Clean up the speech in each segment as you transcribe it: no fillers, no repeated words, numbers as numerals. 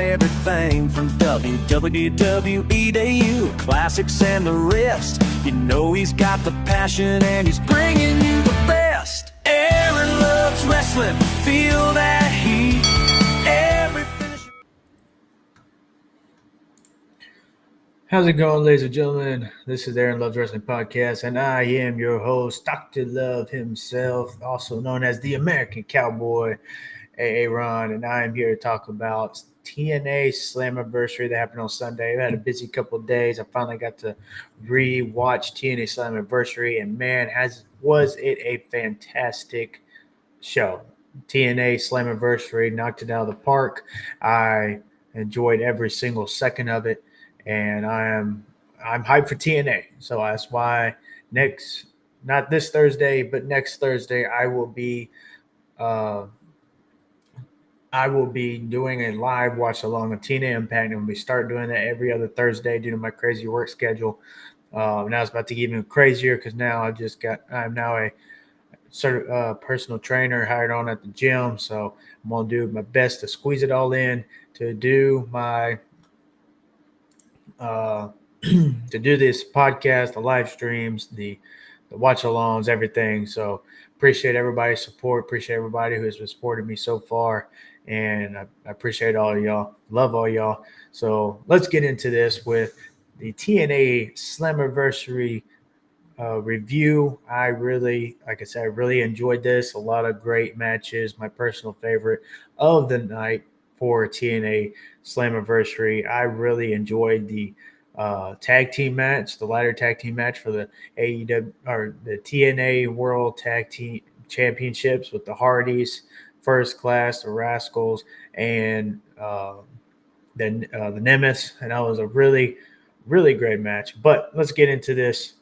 everything from WWE to you, classics and the rest. You know he's got the passion and he's bringing you the best. Aaron loves wrestling, feel that heat. Every finish. How's it going, ladies and gentlemen? This is Aaron Loves Wrestling Podcast, and I am your host, Dr. Love himself, also known as the American Cowboy, Aaron, and I am here to talk about TNA Slammiversary that happened on Sunday. I had a busy couple of days. I finally got to re-watch TNA Slammiversary, and man, was it a fantastic show. TNA Slammiversary knocked it out of the park. I enjoyed every single second of it, and I'm hyped for TNA. So that's why not this Thursday, but next Thursday, I will be doing a live watch along of TNA Impact, and we start doing that every other Thursday due to my crazy work schedule. Now it's about to get even crazier because now I'm now a sort of personal trainer hired on at the gym. So I'm going to do my best to squeeze it all in to do my to do this podcast, the live streams, the watch alongs, everything. So appreciate everybody's support. Appreciate everybody who has supported me so far. And I appreciate all of y'all. Love all y'all. So let's get into this with the TNA Slammiversary review. I really enjoyed this. A lot of great matches. My personal favorite of the night for TNA Slammiversary. I really enjoyed the tag team match, the ladder tag team match for the AEW or the TNA World Tag Team Championships with the Hardys, First Class, the Rascals, and the Nemeth. And that was a really, really great match. But let's get into this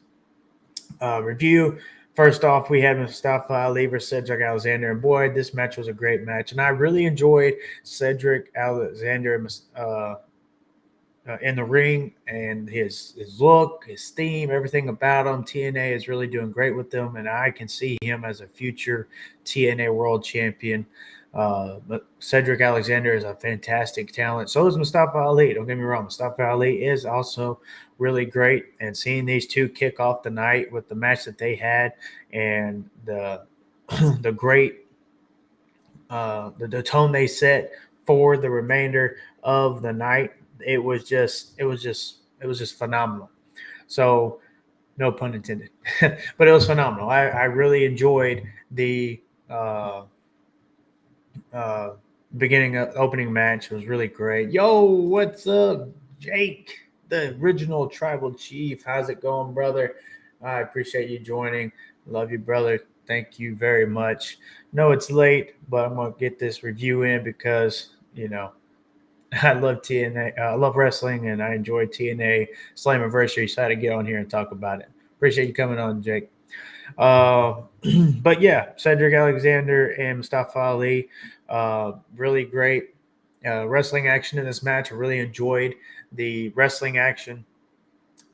review. First off, we had Mustafa Ali versus Cedric Alexander, and boy, this match was a great match. And I really enjoyed Cedric Alexander in the ring and his look, his theme, everything about him. TNA is really doing great with them, and I can see him as a future TNA World Champion. But Cedric Alexander is a fantastic talent. So is Mustafa Ali. Don't get me wrong. Mustafa Ali is also really great. And seeing these two kick off the night with the match that they had and the great the tone they set for the remainder of the night, it was just phenomenal. So no pun intended, but it was phenomenal. I really enjoyed the opening match. It was really great. Yo, what's up, Jake, the original tribal chief? How's it going, brother? I appreciate you joining. Love you, brother. Thank you very much. No, it's late, but I'm going to get this review in because, I love TNA. I love wrestling, and I enjoy TNA Slammiversary, so I had to get on here and talk about it. Appreciate you coming on, Jake. But yeah, Cedric Alexander and Mustafa Ali, really great wrestling action in this match. I really enjoyed the wrestling action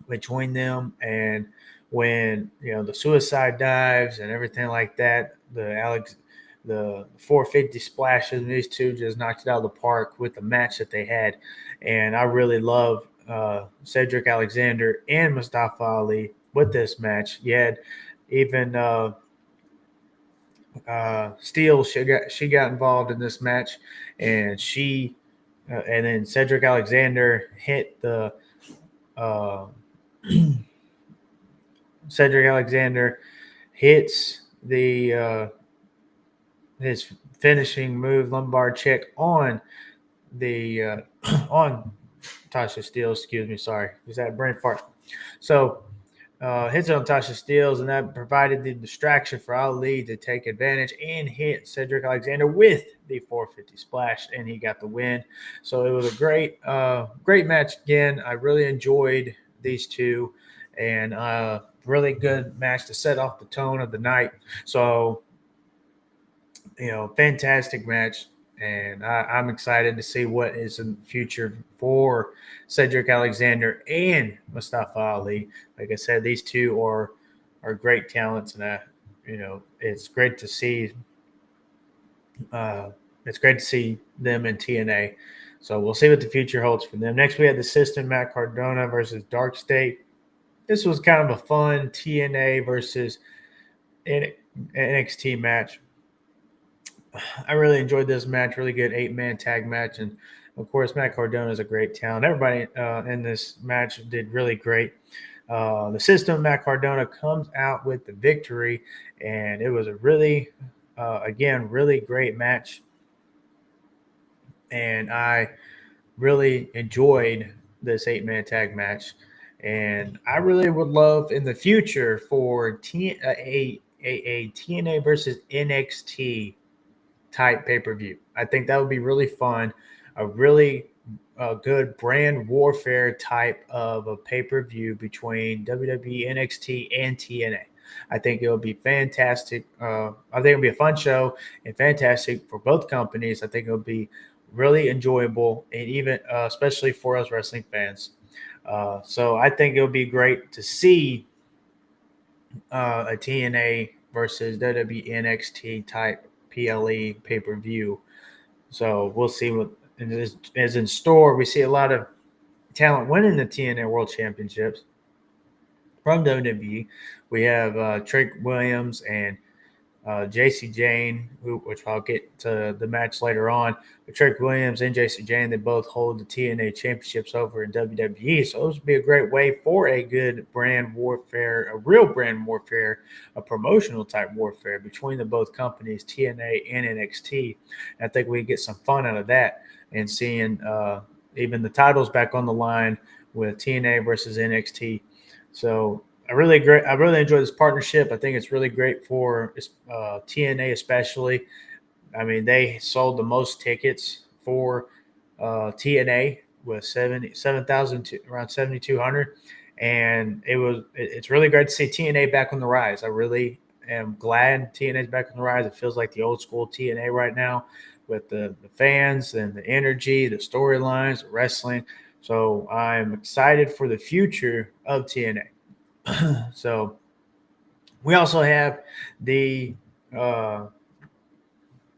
between them, and when the suicide dives and everything like that, the 450 splashes, and these two just knocked it out of the park with the match that they had. And I really love Cedric Alexander and Mustafa Ali with this match. You had even Steele, she got involved in this match, and and then Cedric Alexander hit the Cedric Alexander hits the his finishing move, lumbar check on the on Tasha Steele. Excuse me, sorry, is that brain fart? So hits it on Tasha Steele, and that provided the distraction for Ali to take advantage and hit Cedric Alexander with the 450 splash, and he got the win. So it was a great match again. I really enjoyed these two, and really good match to set off the tone of the night. So fantastic match, and I'm excited to see what is in the future for Cedric Alexander and Mustafa Ali. Like I said, these two are great talents, and it's great to see. It's great to see them in TNA. So we'll see what the future holds for them. Next, we had the System, Matt Cardona versus Dark State. This was kind of a fun TNA versus NXT match. I really enjoyed this match. Really good 8-man tag match, and of course, Matt Cardona is a great talent. Everybody in this match did really great. The System, Matt Cardona, comes out with the victory, and it was a really, again, really great match. And I really enjoyed this 8-man tag match. And I really would love in the future for a TNA versus NXT type pay per view. I think that would be really fun. A really good brand warfare type of a pay per view between WWE, NXT, and TNA. I think it would be fantastic. I think it'll be a fun show and fantastic for both companies. I think it'll be really enjoyable, and even especially for us wrestling fans. So I think it'll be great to see a TNA versus WWE NXT type PLE pay per view. So we'll see what is in store. We see a lot of talent winning the TNA World Championships from WWE. We have Trick Williams and JC Jane, which I'll get to the match later on. But Trick Williams and JC Jane, they both hold the TNA championships over in WWE. So this would be a great way for a good brand warfare, a real brand warfare, a promotional type warfare between the both companies, TNA and NXT. And I think we get some fun out of that and seeing even the titles back on the line with TNA versus NXT. So I really enjoy this partnership. I think it's really great for TNA especially. I mean, they sold the most tickets for TNA with 7,000 around 7,200, and it's really great to see TNA back on the rise. I really am glad TNA is back on the rise. It feels like the old school TNA right now with the fans and the energy, the storylines, the wrestling. So I'm excited for the future of TNA. So we also have the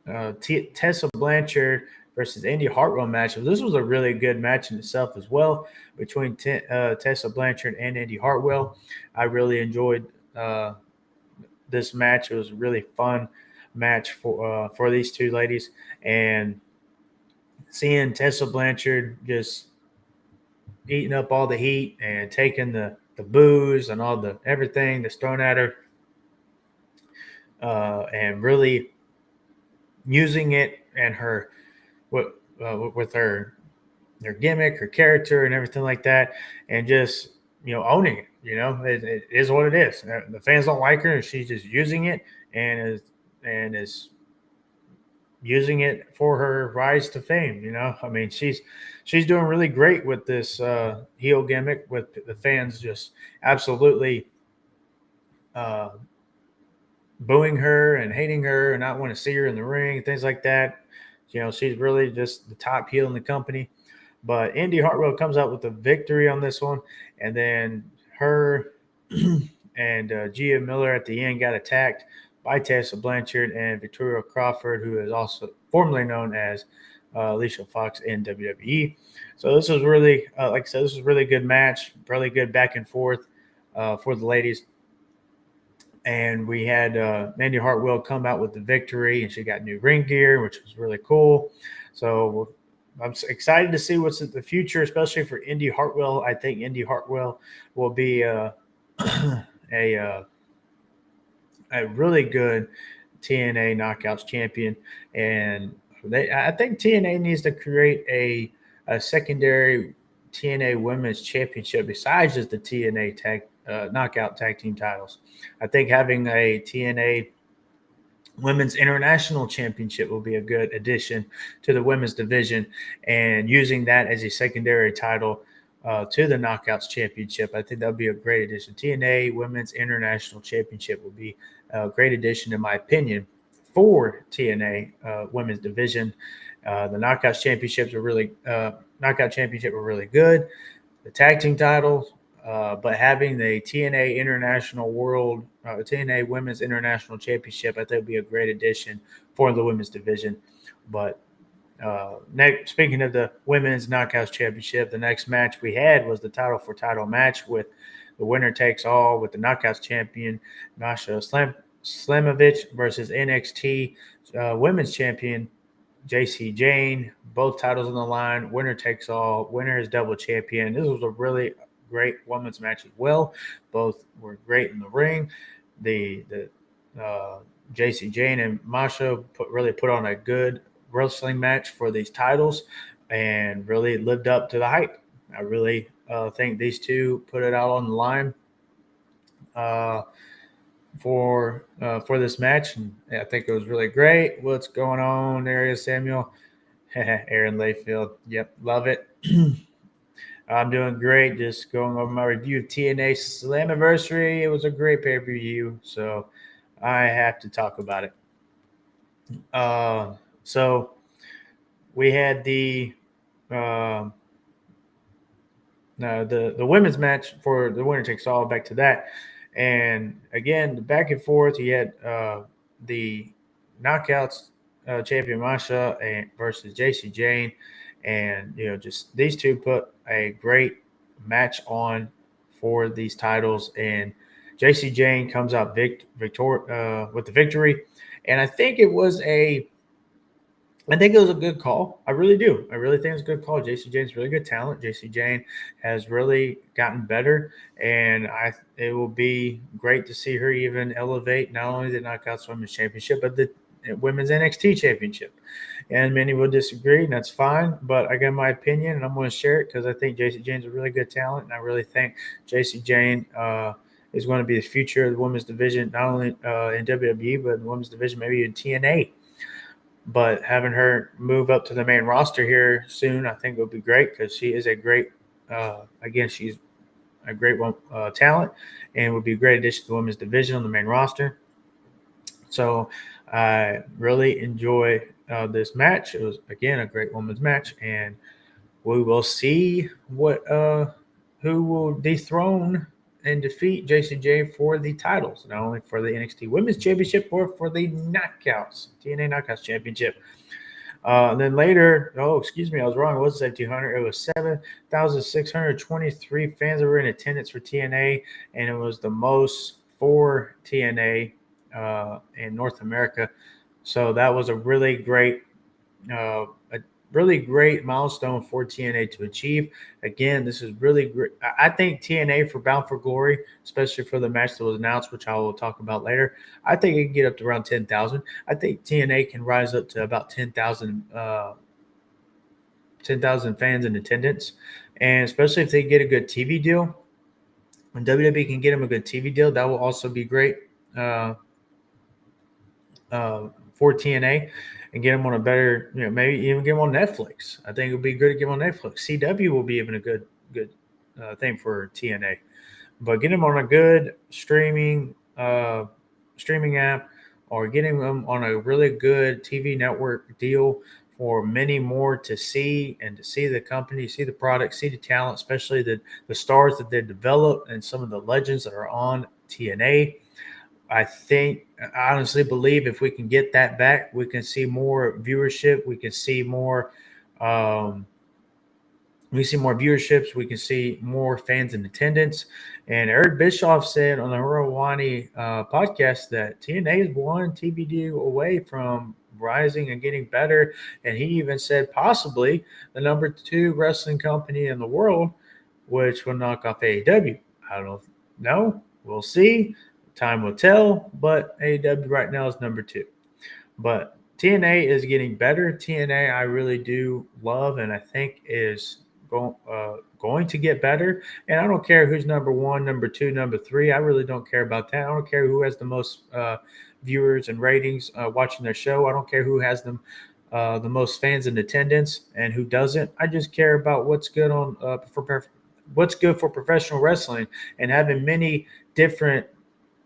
Tessa Blanchard versus Indy Hartwell match. This was a really good match in itself as well between Tessa Blanchard and Indy Hartwell. I really enjoyed this match. It was a really fun match for these two ladies, and seeing Tessa Blanchard just eating up all the heat and taking the booze and all the everything that's thrown at her, and really using it and her with her gimmick, her character, and everything like that, and just owning it. It is what it is. The fans don't like her, and she's just using it and is using it for her rise to fame. I mean, she's doing really great with this heel gimmick, with the fans just absolutely uh, booing her and hating her and not want to see her in the ring, things like that. She's really just the top heel in the company. But Indy Hartwell comes out with the victory on this one, and then her and Gia Miller at the end got attacked by Tessa Blanchard and Victoria Crawford, who is also formerly known as Alicia Fox in WWE. So this was really, like I said, this was a really good match, really good back and forth for the ladies. And we had Mandy Hartwell come out with the victory, and she got new ring gear, which was really cool. So I'm excited to see what's in the future, especially for Indy Hartwell. I think Indy Hartwell will be a really good TNA Knockouts champion, and I think TNA needs to create a secondary TNA Women's Championship besides just the TNA Knockout Tag Team titles. I think having a TNA Women's International Championship will be a good addition to the women's division, and using that as a secondary title to the Knockouts Championship. I think that would be a great addition. TNA Women's International Championship will be a great addition, in my opinion, for TNA Women's Division. The Knockouts Championships are really Knockout Championship were really good. The tag team titles, but having the TNA International World, TNA Women's International Championship, I think would be a great addition for the women's division. But Speaking of the women's knockouts championship, the next match we had was the title match with the winner takes all with the knockouts champion Masha Slamovich versus NXT women's champion JC Jane. Both titles on the line. Winner takes all. Winner is double champion. This was a really great women's match as well. Both were great in the ring. The JC Jane and Masha really put on a good wrestling match for these titles and really lived up to the hype. I really think these two put it out on the line uh, for this match, and I think it was really great. What's going on, Area Samuel? Aaron Layfield. Yep, love it. I'm doing great. Just going over my review of TNA Slammiversary. It was a great pay per view, so I have to talk about it. So we had uh, the women's match for the winner takes all. Back to that, and again the back and forth. You had the knockouts champion Masha and versus JC Jane, and just these two put a great match on for these titles, and JC Jane comes out with the victory, and I think it was a good call. I really do. I really think it's a good call. JC Jane's really good talent. JC Jane has really gotten better, and it will be great to see her even elevate not only the Knockouts Women's Championship, but the Women's NXT Championship. And many will disagree, and that's fine. But I got my opinion, and I'm going to share it because I think JC Jane's a really good talent, and I really think JC Jane is going to be the future of the women's division, not only in WWE, but in the women's division, maybe in TNA. But having her move up to the main roster here soon, I think will be great because she is a great, she's a great talent and would be a great addition to the women's division on the main roster. So I really enjoy this match. It was, again, a great women's match, and we will see who will dethrone and defeat JCJ for the titles, not only for the NXT Women's Championship, but for the Knockouts, TNA Knockouts Championship. And then later, I was wrong. It wasn't 1,700. It was 7,623 fans that were in attendance for TNA, and it was the most for TNA in North America. So that was a really great milestone for TNA to achieve. Again, this is really great. I think TNA for Bound for Glory, especially for the match that was announced, which I will talk about later, I think it can get up to around 10,000. I think TNA can rise up to about 10,000 fans in attendance. And especially if they get a good TV deal, when WWE can get them a good TV deal, that will also be great for TNA. And get them on a better, maybe even get them on Netflix. I think it would be good to get them on Netflix. CW will be even a good thing for TNA. But get them on a good streaming app, or getting them on a really good TV network deal for many more to see, and to see the company, see the product, see the talent, especially the stars that they develop and some of the legends that are on TNA. I honestly believe if we can get that back, we can see more viewership. We can see more. We see more viewerships. We can see more fans in attendance. And Eric Bischoff said on the Hurawani podcast that TNA is one TV deal away from rising and getting better. And he even said possibly the number 2 wrestling company in the world, which will knock off AEW. I don't know. We'll see. Time will tell, but AEW right now is number 2. But TNA is getting better. TNA I really do love, and I think is going to get better. And I don't care who's number 1, number 2, number 3. I really don't care about that. I don't care who has the most viewers and ratings watching their show. I don't care who has the most fans in attendance and who doesn't. I just care about what's good what's good for professional wrestling, and having many different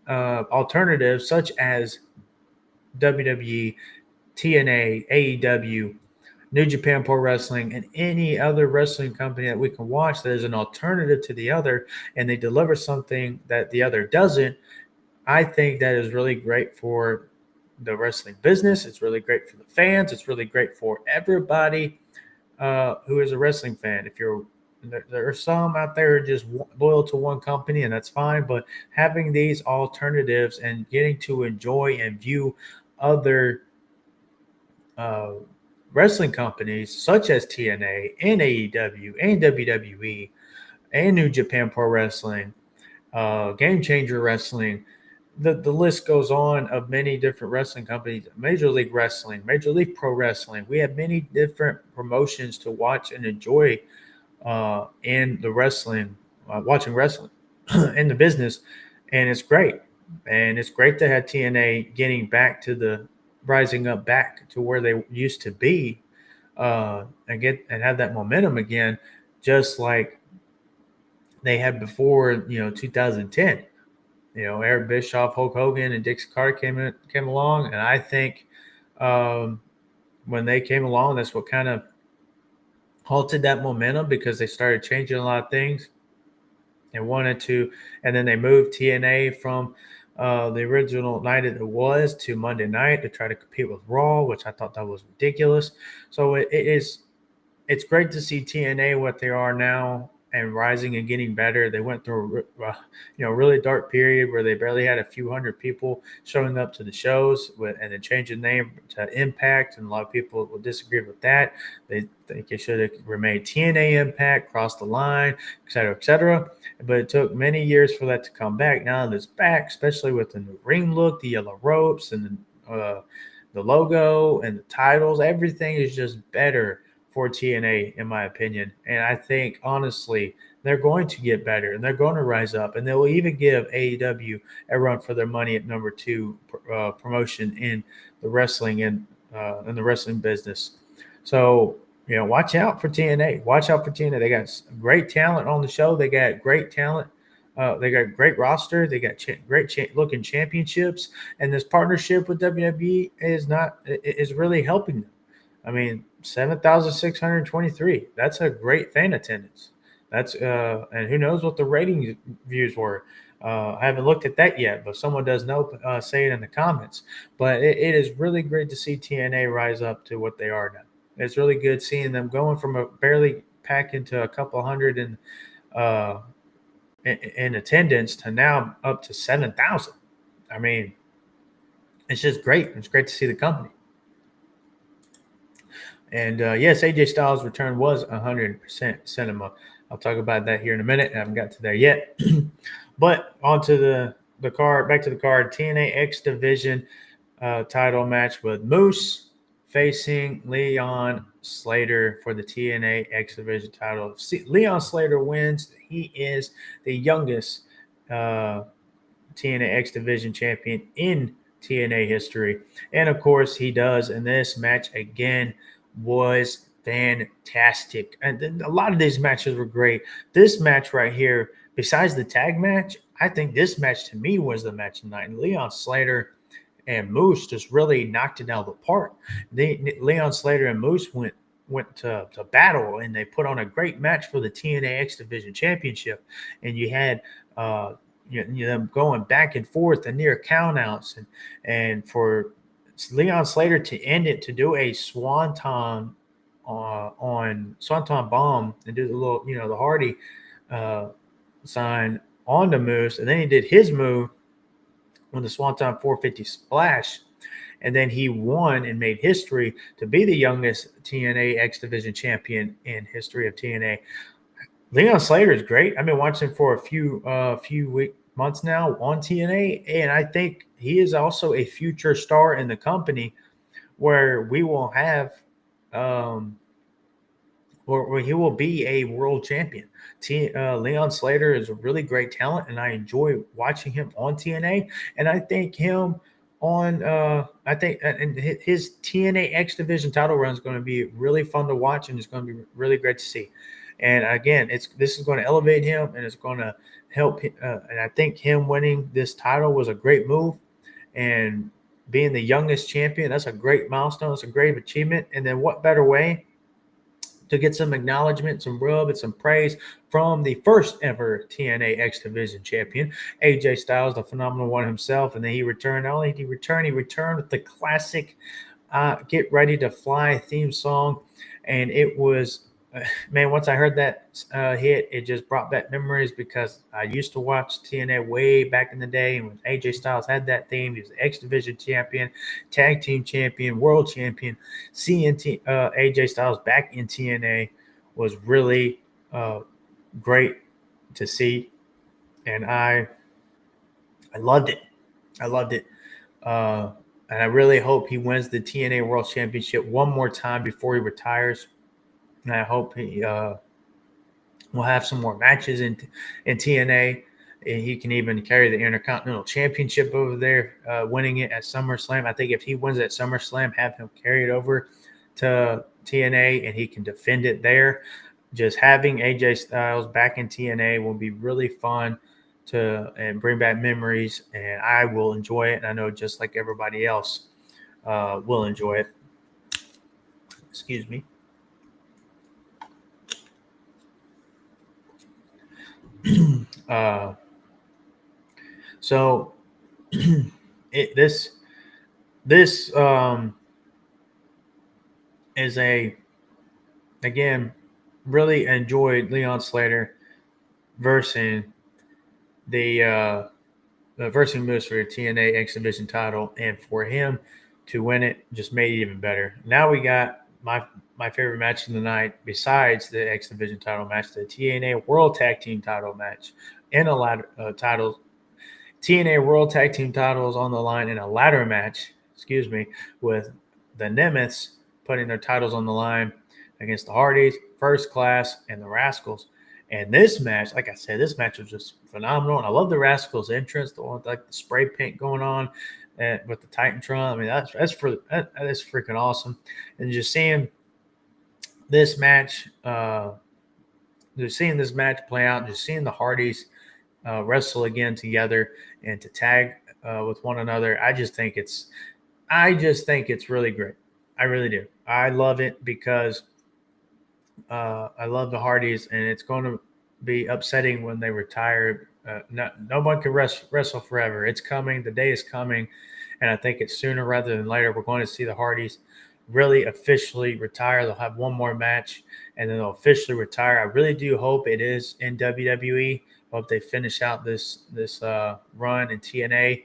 alternatives such as WWE, TNA, AEW, New Japan Pro Wrestling, and any other wrestling company that we can watch that is an alternative to the other, and they deliver something that the other doesn't. I think that is really great for the wrestling business. It's really great for the fans. It's really great for everybody who is a wrestling fan. If you're there are some out there who are just loyal to one company, and that's fine. But having these alternatives and getting to enjoy and view other uh, wrestling companies such as TNA and AEW and WWE and New Japan Pro Wrestling, Game Changer Wrestling. The list goes on of many different wrestling companies, Major League Wrestling, Major League Pro Wrestling. We have many different promotions to watch and enjoy in the wrestling, watching wrestling in the business. And it's great. And it's great to have TNA getting back to the rising up back to where they used to be and have that momentum again, just like they had before, 2010. Eric Bischoff, Hulk Hogan, and Dixie Carter came along, and I think when they came along, that's what kind of halted that momentum because they started changing a lot of things. They wanted to, and then they moved TNA from the original night it was to Monday night to try to compete with Raw, which I thought that was ridiculous. So it's great to see TNA what they are now and rising and getting better. They went through a really dark period where they barely had a few hundred people showing up to the shows and then changing the name to Impact, and a lot of people will disagree with that. They think it should have remained TNA Impact, crossed the line, et cetera, et cetera. But it took many years for that to come back. Now that it's back, especially with the new ring look, the yellow ropes, and the logo and the titles, everything is just better for TNA, in my opinion. And I think, honestly, they're going to get better and they're going to rise up. And they will even give AEW a run for their money at number 2 promotion in the wrestling in the wrestling business. So, watch out for TNA. Watch out for TNA. They got great talent on the show. They got great talent. They got great roster. They got great looking championships. And this partnership with WWE is really helping them. I mean, 7,623. That's a great fan attendance. That's and who knows what the rating views were. I haven't looked at that yet, but someone does know. Say it in the comments. But it is really great to see TNA rise up to what they are now. It's really good seeing them going from a barely pack into a couple hundred in attendance to now up to 7,000. I mean, it's just great. It's great to see the company. And yes, AJ Styles' return was 100% cinema. I'll talk about that here in a minute. I haven't got to there yet. But on to the card, back to the card, TNA X Division title match with Moose facing Leon Slater for the TNA X Division title. Leon Slater wins. He is the youngest TNA X Division champion in TNA history. And, of course, he does. And this match, again, was fantastic. And a lot of these matches were great. This match right here, besides the tag match, I think this match to me was the match tonight. And Leon Slater and Moose just really knocked it out of the park. Leon Slater and Moose went to battle, and they put on a great match for the TNA X Division Championship. And you had them going back and forth and near countouts, and for Leon Slater to end it, to do a swanton on Swanton Bomb and do the little, the Hardy sign on the Moose, and then he did his move on the Swanton 450 splash, and then he won and made history to be the youngest TNA X Division champion in history of TNA. Leon Slater is great. I've been watching him for a few months now on TNA, and I think he is also a future star in the company where we will have where he will be a world champion. Leon Slater is a really great talent, and I enjoy watching him on TNA. And I think him on and his TNA X Division title run is going to be really fun to watch, and it's going to be really great to see. And again, this is going to elevate him, and it's going to help. And I think him winning this title was a great move, and being the youngest champion, that's a great milestone. It's a great achievement. And then what better way to get some acknowledgement, some rub, and some praise from the first ever TNA X Division champion, AJ Styles, the phenomenal one himself. And then he returned. Not only did he returned with the classic Get Ready to Fly theme song. And it was, man, once I heard that hit, it just brought back memories because I used to watch TNA way back in the day. And when AJ Styles had that theme, he was the X Division champion, tag team champion, world champion. Seeing AJ Styles back in TNA was really great to see. And I loved it. I loved it. And I really hope he wins the TNA World Championship one more time before he retires. And I hope he will have some more matches in TNA. And he can even carry the Intercontinental Championship over there, winning it at SummerSlam. I think if he wins at SummerSlam, have him carry it over to TNA and he can defend it there. Just having AJ Styles back in TNA will be really fun and bring back memories, and I will enjoy it. And I know just like everybody else will enjoy it. Excuse me. So this is again, really enjoyed Leon Slater versus the versing moves for the TNA X Division title, and for him to win it just made it even better. Now we got my favorite match of the night, besides the X Division title match, the TNA World Tag Team title match, and a ladder titles. TNA World Tag Team titles on the line in a ladder match, with the Nemeths putting their titles on the line against the Hardys, First Class, and the Rascals. And this match, like I said, this match was just phenomenal. And I love the Rascals' entrance, the one with like the spray paint going on with the Titantron. I mean, that is freaking awesome. And just seeing this match, just seeing this match play out, just seeing the Hardys wrestle again together and to tag with one another, I just think it's really great. I really do. I love it because I love the Hardys, and it's going to be upsetting when they retire. No one can wrestle forever. It's coming. The day is coming, and I think it's sooner rather than later. We're going to see the Hardys really officially retire. They'll have one more match, and then they'll officially retire. I really do hope it is in WWE. Hope they finish out this run in TNA,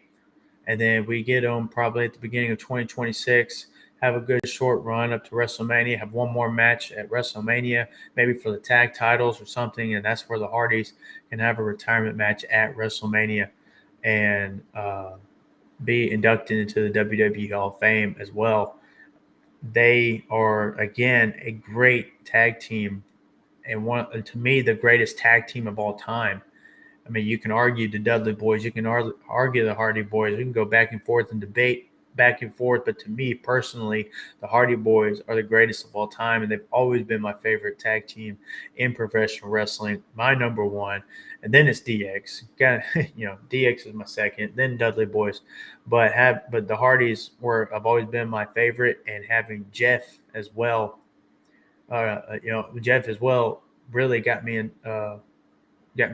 and then we get them probably at the beginning of 2026. Have a good short run up to WrestleMania, have one more match at WrestleMania, maybe for the tag titles or something, and that's where the Hardys can have a retirement match at WrestleMania and be inducted into the WWE Hall of Fame as well. They are, again, a great tag team, and to me, the greatest tag team of all time. I mean, you can argue the Dudley Boys, you can argue the Hardy Boys, we can go back and forth and debate back and forth, but to me personally, the Hardy Boys are the greatest of all time, and they've always been my favorite tag team in professional wrestling, my number one. And then it's DX. DX is my second, then Dudley Boys, but the Hardys have always been my favorite, and having Jeff as well, really got me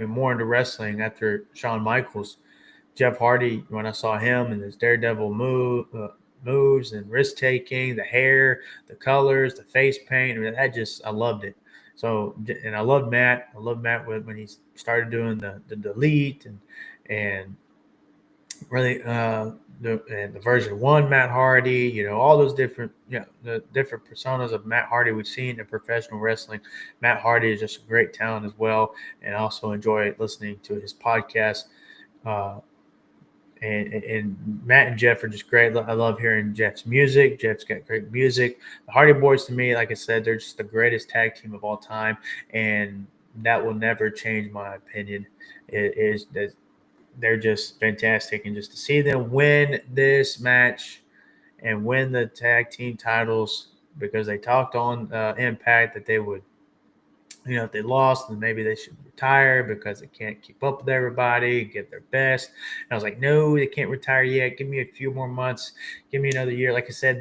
more into wrestling after Shawn Michaels. Jeff Hardy, when I saw him and his daredevil moves and risk taking, the hair, the colors, the face paint, I loved it. So, and I loved Matt. I loved Matt when he started doing the delete and really the version 1 Matt Hardy, all those different, the different personas of Matt Hardy we've seen in professional wrestling. Matt Hardy is just a great talent as well, and I also enjoy listening to his podcast. And Matt and Jeff are just great. I love hearing Jeff's music. Jeff's got great music. The Hardy Boys, to me, like I said, they're just the greatest tag team of all time, and that will never change my opinion. It is that they're just fantastic, and just to see them win this match and win the tag team titles, because they talked on Impact that they would, if they lost, then maybe they should retire because they can't keep up with everybody, give their best. And I was like, no, they can't retire yet. Give me a few more months. Give me another year. Like I said,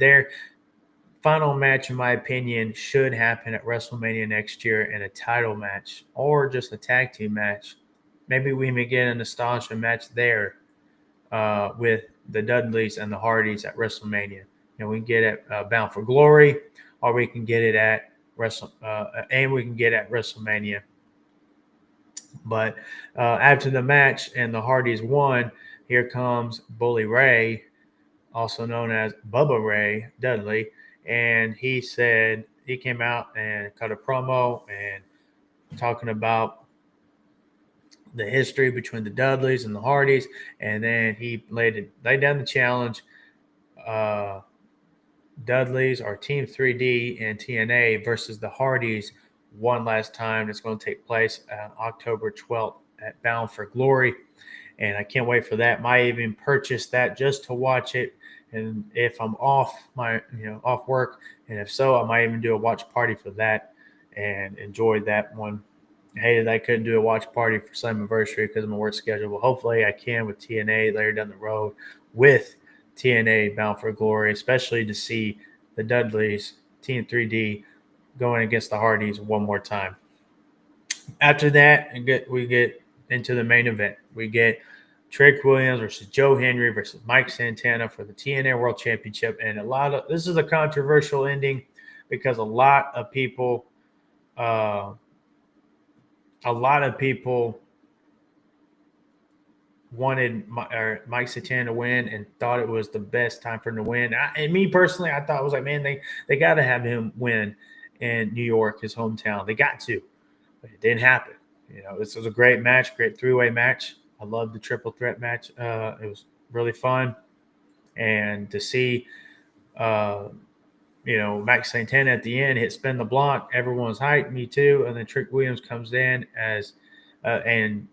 final match, in my opinion, should happen at WrestleMania next year in a title match or just a tag team match. Maybe we may get an astonishing match there with the Dudleys and the Hardys at WrestleMania. We can get it Bound for Glory, or we can get it at WrestleMania. But after the match and the Hardys won, here comes Bully Ray, also known as Bubba Ray Dudley, and he came out and cut a promo and talking about the history between the Dudleys and the Hardys, and then he laid down the challenge. Dudleys are Team 3D and TNA versus the Hardys one last time. It's going to take place on October 12th at Bound for Glory, and I can't wait for that. Might even purchase that just to watch it. And if I'm off work, and if so, I might even do a watch party for that and enjoy that one. I hated I couldn't do a watch party for Slammiversary because of my work schedule. But hopefully I can with TNA later down the road with TNA Bound for Glory, especially to see the Dudleys, Team 3D, going against the Hardys one more time. After that, we get into the main event. We get Trick Williams versus Joe Hendry versus Mike Santana for the TNA World Championship. And this is a controversial ending because a lot of people wanted Mike Santana to win and thought it was the best time for him to win. And me personally, I thought it was like, man, they got to have him win in New York, his hometown. They got to. But it didn't happen. This was a great match, great three-way match. I loved the triple threat match. It was really fun. And to see, Mike Santana at the end hit spin the block, everyone's hyped, me too. And then Trick Williams comes in and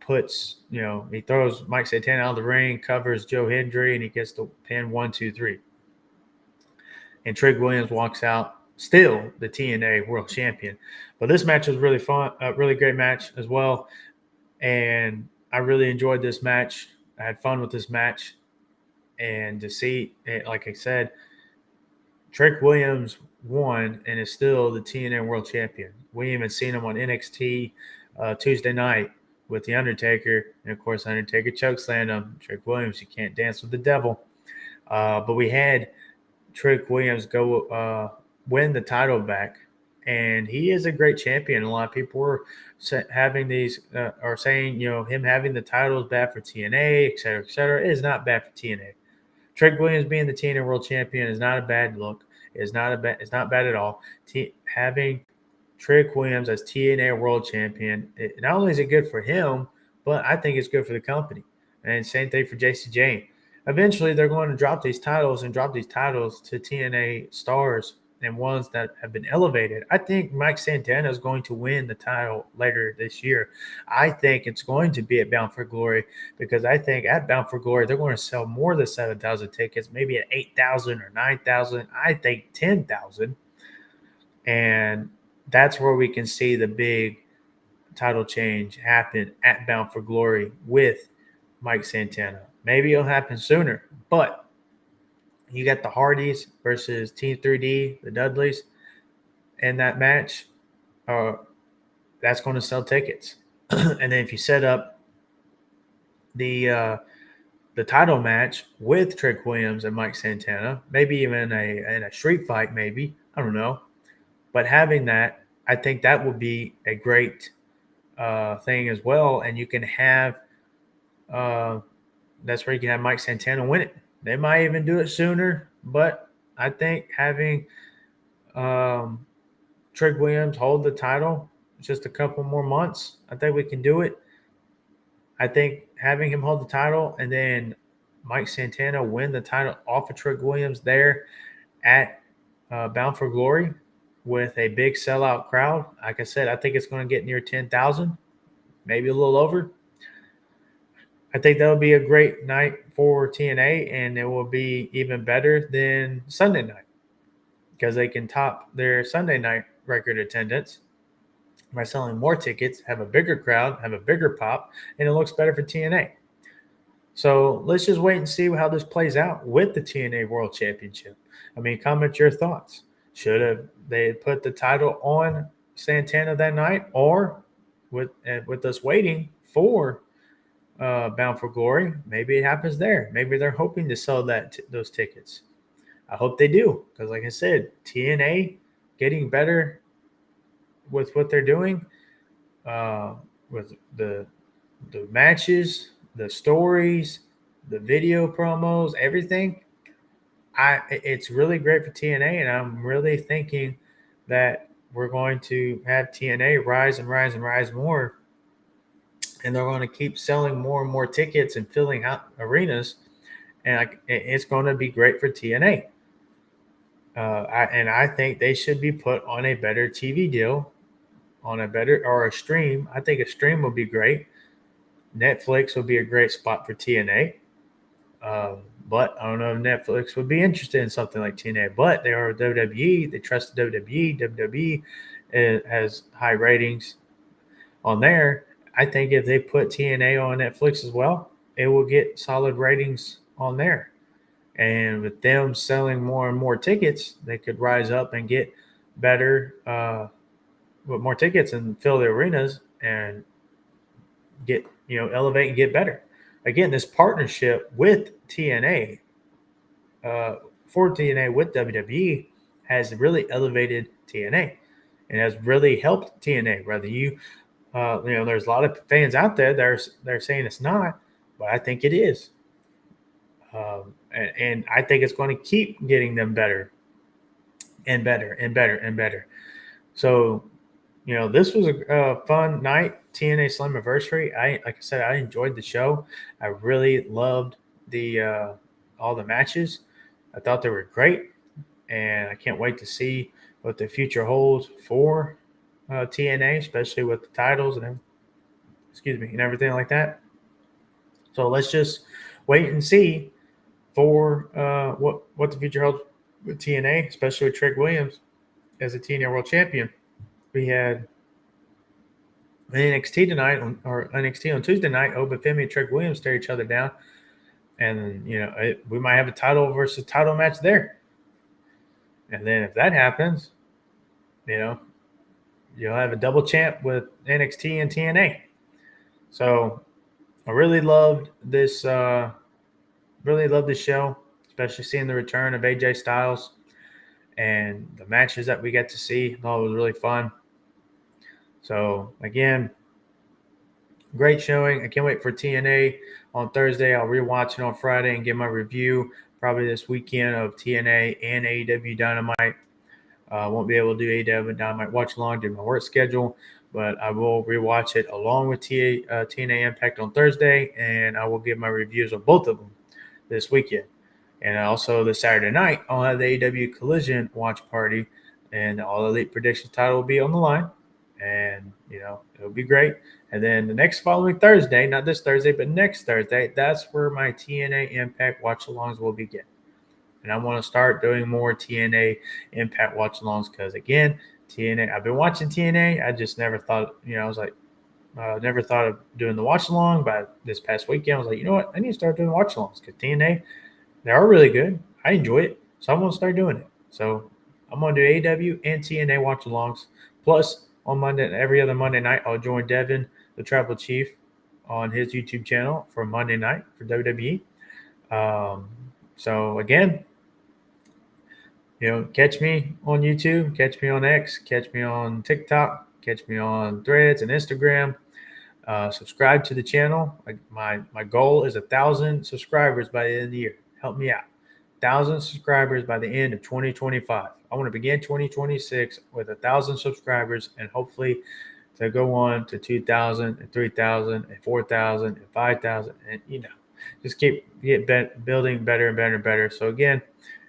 puts, he throws Mike Santana out of the ring, covers Joe Hendry, and he gets the pin 1, 2, 3. And Trick Williams walks out, still the TNA World Champion. But this match was really fun, a really great match as well. And I really enjoyed this match. I had fun with this match. And to see, like I said, Trick Williams won and is still the TNA World Champion. We even seen him on NXT Tuesday night with The Undertaker. And, of course, Undertaker chokeslammed him. Trick Williams, you can't dance with the devil. But we had Trick Williams go win the title back. And he is a great champion. A lot of people were having are saying, him having the title is bad for TNA, et cetera, et cetera. It is not bad for TNA. Trick Williams being the TNA World Champion is not a bad look. It's not bad at all. Having Trick Williams as TNA World Champion, not only is it good for him, but I think it's good for the company. And same thing for JC Jane. Eventually, they're going to drop these titles to TNA stars and ones that have been elevated. I think Mike Santana is going to win the title later this year. I think it's going to be at Bound for Glory because I think at Bound for Glory, they're going to sell more than 7,000 tickets, maybe at 8,000 or 9,000. I think 10,000. And that's where we can see the big title change happen at Bound for Glory with Mike Santana. Maybe it'll happen sooner, but you got the Hardys versus Team 3D, the Dudleys, in that match. That's going to sell tickets. And then if you set up the title match with Trick Williams and Mike Santana, maybe even in a street fight, maybe, I don't know. But having that, I think that would be a great thing as well. And you can have that's where you can have Mike Santana win it. They might even do it sooner, but I think having Trick Williams hold the title just a couple more months, I think we can do it. I think having him hold the title and then Mike Santana win the title off of Trick Williams there at Bound for Glory with a big sellout crowd. Like I said, I think it's going to get near 10,000, maybe a little over. I think that would be a great night for TNA, and it will be even better than Sunday night because they can top their Sunday night record attendance by selling more tickets, have a bigger crowd, have a bigger pop, and it looks better for TNA. So let's just wait and see how this plays out with the TNA World Championship. I mean, comment your thoughts. Should have they put the title on Santana that night, or with us waiting for Bound for Glory, maybe it happens there. Maybe they're hoping to sell those tickets. I hope they do, because like I said, TNA getting better with what they're doing, uh, with the matches, the stories, the video promos, everything. It's really great for TNA, and I'm really thinking that we're going to have TNA rise and rise and rise more, and they're going to keep selling more and more tickets and filling out arenas, and it's going to be great for TNA. I think they should be put on a better TV deal, on a better or a stream. I think a stream would be great. Netflix would be a great spot for TNA. But I don't know if Netflix would be interested in something like TNA. But they are WWE. They trust the WWE. WWE has high ratings on there. I think if they put TNA on Netflix as well, it will get solid ratings on there. And with them selling more and more tickets, they could rise up and get better with more tickets and fill the arenas and get, elevate and get better. Again, this partnership with TNA, uh, for TNA with WWE, has really elevated TNA and has really helped TNA. Whether there's a lot of fans out there they're saying it's not, but I think it is. And I think it's going to keep getting them better and better and better and better. So, this was a fun night, TNA Slammiversary. Like I said, I enjoyed the show. I really loved the all the matches. I thought they were great, and I can't wait to see what the future holds for TNA, especially with the titles and and everything like that. So let's just wait and see for what the future holds with TNA, especially with Trick Williams as a TNA World Champion. We had NXT tonight, or NXT on Tuesday night. Oba Femi and Trick Williams tear each other down, and we might have a title versus title match there. And then if that happens, you'll have a double champ with NXT and TNA. So I really loved this. Really loved this show, especially seeing the return of AJ Styles and the matches that we get to see. I thought it was really fun. So again, great showing. I can't wait for TNA on Thursday. I'll rewatch it on Friday and give my review probably this weekend of TNA and AEW Dynamite. Won't be able to do AEW Dynamite watch along due to my work schedule, but I will rewatch it along with TNA Impact on Thursday, and I will give my reviews of both of them this weekend. And also the Saturday night, I'll have the AEW Collision watch party, and the All Elite Predictions title will be on the line. And, it'll be great. And then the next following Thursday, not this Thursday, but next Thursday, that's where my TNA Impact watch-alongs will begin. And I want to start doing more TNA Impact watch-alongs because, again, TNA, I've been watching TNA. I just never thought, I was like, never thought of doing the watch-along. But this past weekend, I was like, you know what? I need to start doing watch-alongs because TNA, they are really good. I enjoy it. So I'm going to start doing it. So I'm going to do AEW and TNA watch-alongs. Plus, on Monday, every other Monday night, I'll join Devin, the Tribal Chief, on his YouTube channel for Monday night for WWE. So again, catch me on YouTube, catch me on X, catch me on TikTok, catch me on Threads and Instagram. Subscribe to the channel. My goal is 1,000 subscribers by the end of the year. Help me out. 1,000 subscribers by the end of 2025. I want to begin 2026 with 1,000 subscribers and hopefully to go on to 2,000 and 3,000 and 4,000 and 5,000 and just building better and better and better. So again,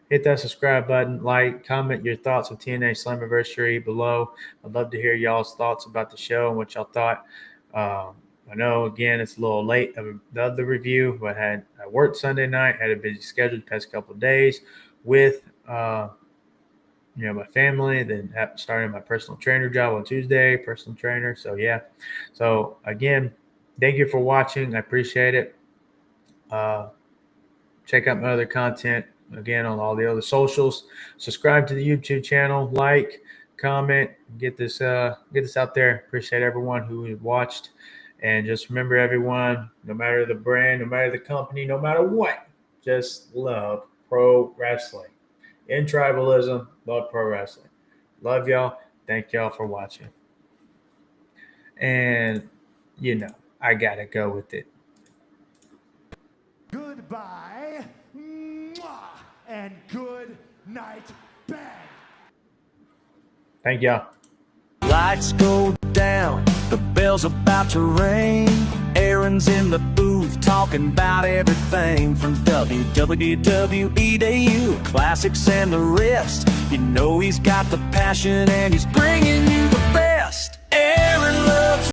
hit that subscribe button, like, comment your thoughts of TNA Slammiversary below. I'd love to hear y'all's thoughts about the show and what y'all thought. I know, again, it's a little late of the review, but I worked Sunday night, had a busy schedule the past couple of days with, my family, then starting my personal trainer job on Tuesday, personal trainer. So, yeah. So, again, thank you for watching. I appreciate it. Check out my other content again on all the other socials. Subscribe to the YouTube channel, like, comment, get this out there. Appreciate everyone who watched. And just remember, everyone, no matter the brand, no matter the company, no matter what, just love pro wrestling. In tribalism, love pro wrestling. Love y'all. Thank y'all for watching. And, I got to go with it. Goodbye. Mwah, and good night, bang. Thank y'all. Lights go down, the bell's about to ring. Aaron's in the booth talking about everything from WWE to you, classics and the rest. You know he's got the passion and he's bringing you the best.